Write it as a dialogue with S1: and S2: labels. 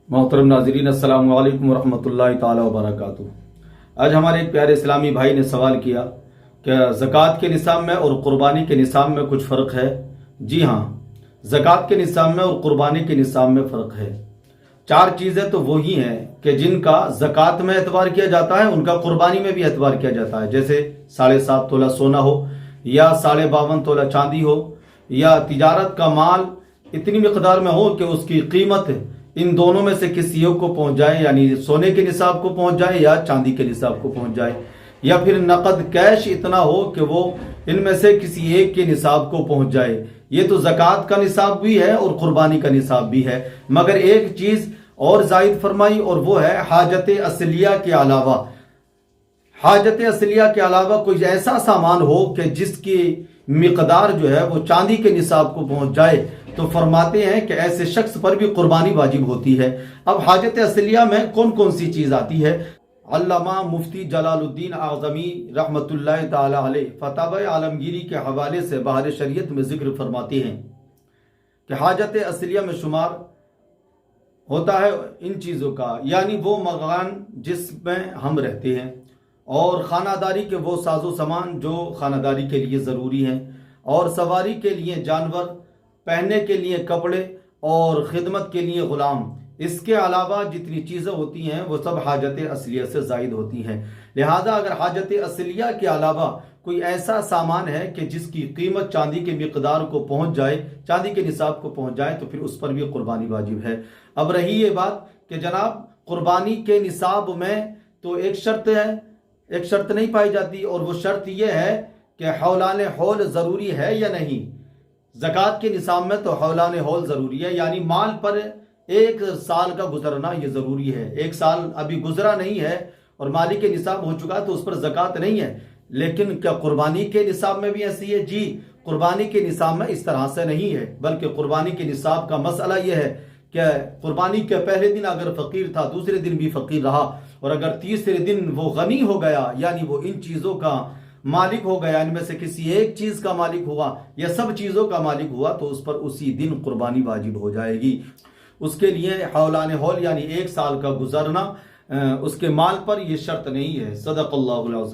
S1: मोहतरम नाज़रीन, अस्सलाम वालेकुम रहमतुल्लाहि ताला व बरकातुहू। आज हमारे एक प्यारे इस्लामी भाई ने सवाल किया कि ज़कात के निसाब में और क़ुरबानी के निसाब में कुछ फ़र्क है। जी हाँ, ज़कात के निसाब में और क़ुरबानी के निसाब में फ़र्क है। चार चीज़ें तो वही हैं कि जिनका ज़कात में एतबार किया जाता है, उनका क़ुरबानी में भी एतबार किया जाता है। जैसे 7.5 तोला सोना हो, या 52.5 तोला चांदी हो, या तिजारत का माल इतनी मिकदार में हो कि उसकी कीमत इन दोनों में से किसी एक को पहुंच जाए, यानी सोने के निसाब को पहुंच जाए या चांदी के निसाब को पहुंच जाए, या फिर नकद कैश इतना हो कि वो इनमें से किसी एक के निसाब को पहुंच जाए। ये तो ज़कात का निसाब भी है और कुर्बानी का निसाब भी है। मगर एक चीज और जायद फरमाई, और वो है हाजत असलिया के अलावा। हाजत असलिया के अलावा कोई ऐसा सामान हो कि जिसकी मिकदार जो है वो चांदी के निसाब को पहुंच जाए, तो फरमाते हैं कि ऐसे शख्स पर भी कुर्बानी वाजिब होती है। अब हाजत असलिया में कौन कौन सी चीज आती है? अल्लामा मुफ्ती जलालुद्दीन आज़मी रहमतुल्लाह ताला अलैह फतवा आलमगीरी के हवाले से बहार शरीयत में जिक्र फरमाते हैं कि हाजत असलिया में शुमार होता है इन चीज़ों का, यानी वो मकान जिसमें हम रहते हैं, और खानादारी के वो साजो सामान जो खानादारी के लिए ज़रूरी हैं, और सवारी के लिए जानवर, पहनने के लिए कपड़े, और खिदमत के लिए ग़ुलाम। इसके अलावा जितनी चीज़ें होती हैं वो सब हाजत असलिया से ज़ायद होती हैं। लिहाजा अगर हाजत असलिया के अलावा कोई ऐसा सामान है कि जिसकी कीमत चांदी के मिकदार को पहुंच जाए, चांदी के निसाब को पहुंच जाए, तो फिर उस पर भी कुर्बानी वाजिब है। अब रही ये बात कि जनाब कुर्बानी के निसाब में तो एक शर्त है, एक शर्त नहीं पाई जाती, और वो शर्त यह है कि हौलाने हौल ज़रूरी है या नहीं। ज़कात के निसाब में तो हौलाने हौल ज़रूरी है, यानी माल पर 1 साल का गुजरना ये ज़रूरी है। 1 साल अभी गुजरा नहीं है और माली के निसाब हो चुका है तो उस पर ज़कात नहीं है। लेकिन क्या कुर्बानी के निसाब में भी ऐसी है? जी, कुर्बानी के निसाब में इस तरह से नहीं है, बल्कि कुर्बानी के निसाब का मसला यह है कि कुर्बानी के पहले दिन अगर फ़कीर था, दूसरे दिन भी फ़कीर रहा, और अगर तीसरे दिन वो गनी हो गया, यानी वो इन चीज़ों का मालिक हो गया, इनमें से किसी एक चीज़ का मालिक हुआ या सब चीज़ों का मालिक हुआ, तो उस पर उसी दिन कुर्बानी वाजिब हो जाएगी। उसके लिए हौलान हौल यानी 1 साल का गुजरना उसके माल पर यह शर्त नहीं है। सदक़ल्लाहुल अज़ीम।